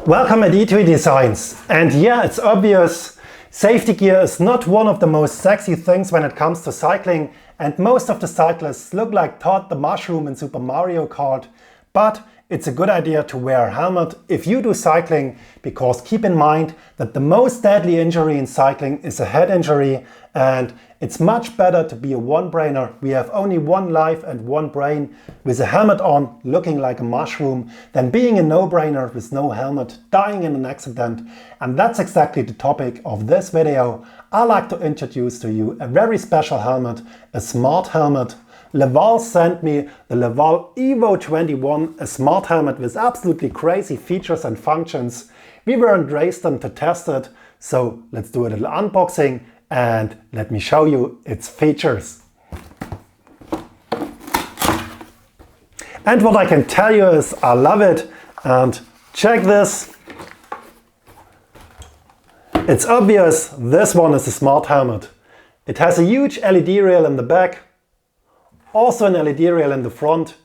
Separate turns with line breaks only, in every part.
Welcome at ETOE Designs. And yeah, it's obvious, safety gear is not one of the most sexy things when it comes to cycling, and most of the cyclists look like Todd the Mushroom in Super Mario Kart, but it's a good idea to wear a helmet if you do cycling, because keep in mind that the most deadly injury in cycling is a head injury, and it's much better to be a one-brainer. We have only one life and one brain with a helmet on looking like a mushroom than being a no-brainer with no helmet, dying in an accident. And that's exactly the topic of this video. I'd like to introduce to you a very special helmet, a smart helmet. Livall sent me the Livall Evo21, a smart helmet with absolutely crazy features and functions. We were in Dresden to test it, so let's do a little unboxing and let me show you its features. And what I can tell you is I love it, and check this. It's obvious this one is a smart helmet. It has a huge LED rail in the back, also an LED rail in the front,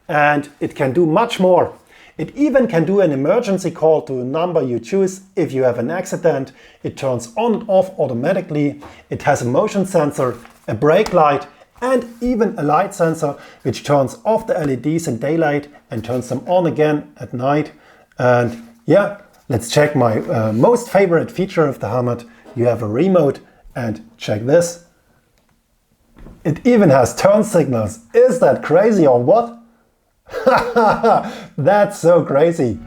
and it can do much more. It even can do an emergency call to a number you choose if you have an accident. It turns on and off automatically. It has a motion sensor, a brake light, and even a light sensor which turns off the LEDs in daylight and turns them on again at night. And yeah, let's check my most favorite feature of the helmet. You have a remote, and check this. It even has turn signals. Is that crazy or what? That's so crazy.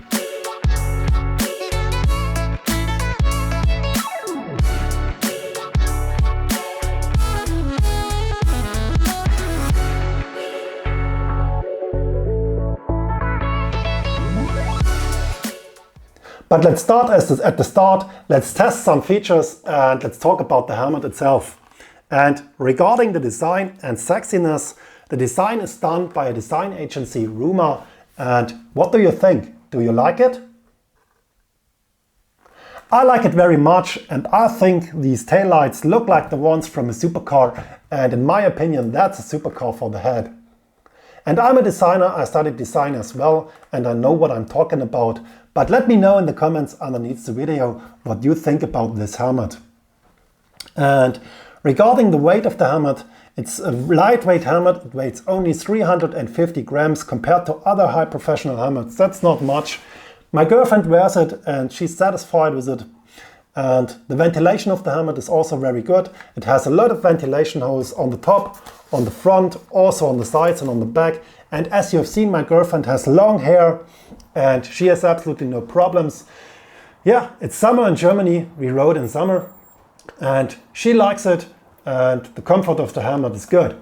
But let's start at the start. Let's test some features and let's talk about the helmet itself. And regarding the design and sexiness, the design is done by a design agency, Rumor. And what do you think? Do you like it? I like it very much, and I think these taillights look like the ones from a supercar, and in my opinion that's a supercar for the head. And I'm a designer, I studied design as well, and I know what I'm talking about. But let me know in the comments underneath the video what you think about this helmet. And regarding the weight of the helmet, it's a lightweight helmet. It weighs only 350 grams compared to other high professional helmets. That's not much. My girlfriend wears it and she's satisfied with it. And the ventilation of the helmet is also very good. It has a lot of ventilation holes on the top, on the front, also on the sides and on the back. And as you have seen, my girlfriend has long hair and she has absolutely no problems. Yeah, it's summer in Germany. We rode in summer and she likes it. And the comfort of the helmet is good.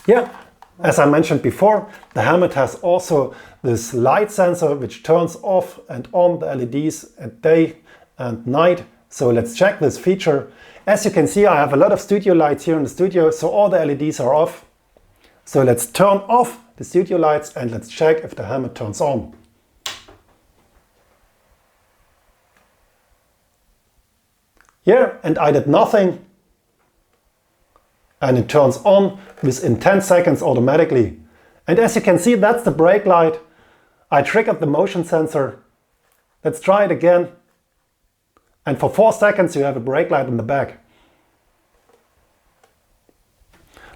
Yeah, as I mentioned before, the helmet has also this light sensor which turns off and on the LEDs at day and night. So let's check this feature. As you can see, I have a lot of studio lights here in the studio, so all the LEDs are off. So let's turn off the studio lights and let's check if the helmet turns on. Yeah, and I did nothing. And it turns on within 10 seconds automatically. And as you can see, that's the brake light. I triggered the motion sensor. Let's try it again. And for 4 seconds you have a brake light in the back.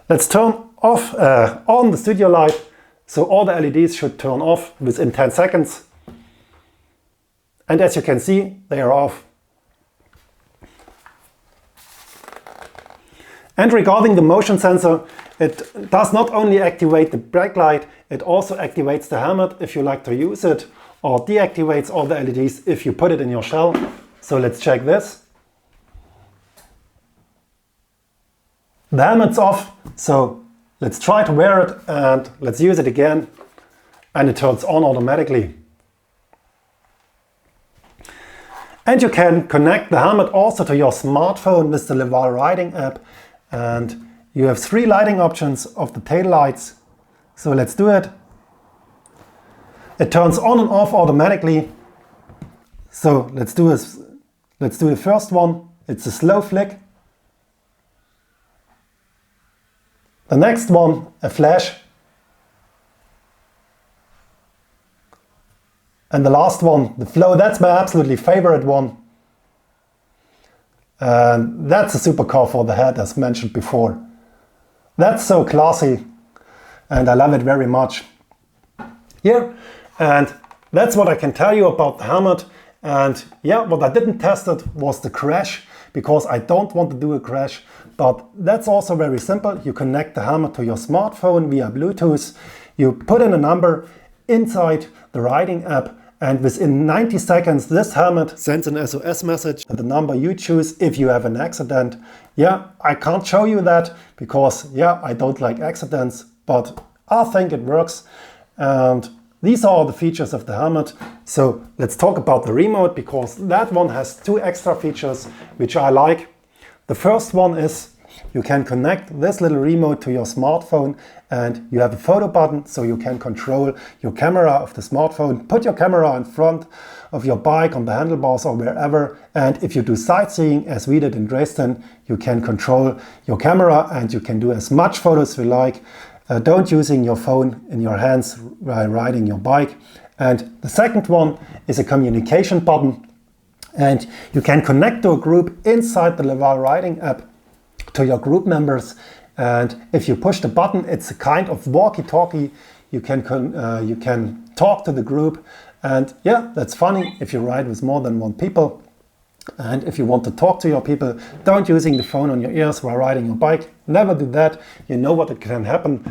Let's turn off on the studio light. So all the LEDs should turn off within 10 seconds. And as you can see, they are off. And regarding the motion sensor, it does not only activate the brake light, it also activates the helmet if you like to use it, or deactivates all the LEDs if you put it in your shell. So let's check this. The helmet's off, so let's try to wear it and let's use it again. And it turns on automatically. And you can connect the helmet also to your smartphone with the Livall Riding app. And you have 3 lighting options of the tail lights. So let's do it. It turns on and off automatically. So let's do the first one. It's a slow flick. The next one, a flash. And the last one, the Flow, that's my absolutely favorite one. And that's a supercar for the head, as mentioned before. That's so classy and I love it very much. Yeah, and that's what I can tell you about the helmet. And yeah, what I didn't test it was the crash, because I don't want to do a crash. But that's also very simple. You connect the helmet to your smartphone via Bluetooth. You put in a number inside the riding app, and within 90 seconds this helmet sends an SOS message to the number you choose if you have an accident. Yeah, I can't show you that because yeah, I don't like accidents, but I think it works. And these are all the features of the helmet. So let's talk about the remote, because that one has two extra features which I like. The first one is you can connect this little remote to your smartphone, and you have a photo button so you can control your camera of the smartphone. Put your camera in front of your bike on the handlebars or wherever, and if you do sightseeing as we did in Dresden, you can control your camera and you can do as much photos as you like. Don't using your phone in your hands while riding your bike. And the second one is a communication button, and you can connect to a group inside the Livall riding app to your group members. And if you push the button, it's a kind of walkie-talkie. You can talk to the group, and yeah, that's funny if you ride with more than one people. And if you want to talk to your people, don't using the phone on your ears while riding your bike. Never do that. You know what can happen.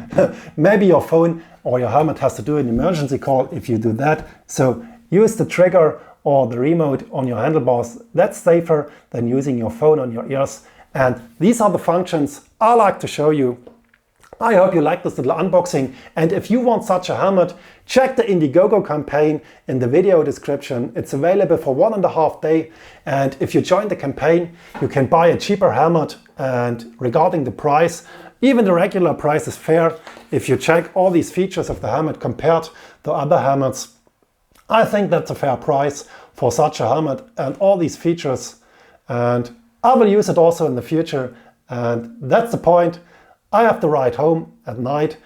Maybe your phone or your helmet has to do an emergency call if you do that. So use the trigger or the remote on your handlebars. That's safer than using your phone on your ears. And these are the functions I like to show you. I hope you like this little unboxing, and if you want such a helmet, check the Indiegogo campaign in the video description. It's available for 1.5 days, and if you join the campaign, you can buy a cheaper helmet. And regarding the price, even the regular price is fair. If you check all these features of the helmet compared to other helmets, I think that's a fair price for such a helmet and all these features. And I will use it also in the future, and that's the point. I have to ride home at night.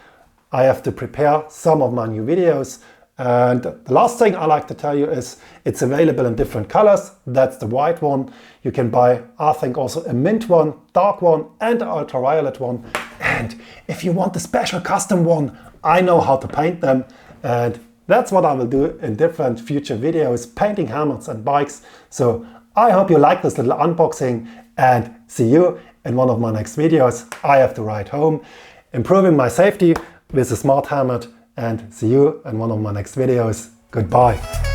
I have to prepare some of my new videos. And the last thing I like to tell you is it's available in different colors. That's the white one. You can buy, I think, also a mint one, dark one, and an ultraviolet one. And if you want a special custom one, I know how to paint them. And that's what I will do in different future videos, painting helmets and bikes. So I hope you like this little unboxing, and see you in one of my next videos. I have to ride home, improving my safety with a smart helmet, and see you in one of my next videos. Goodbye.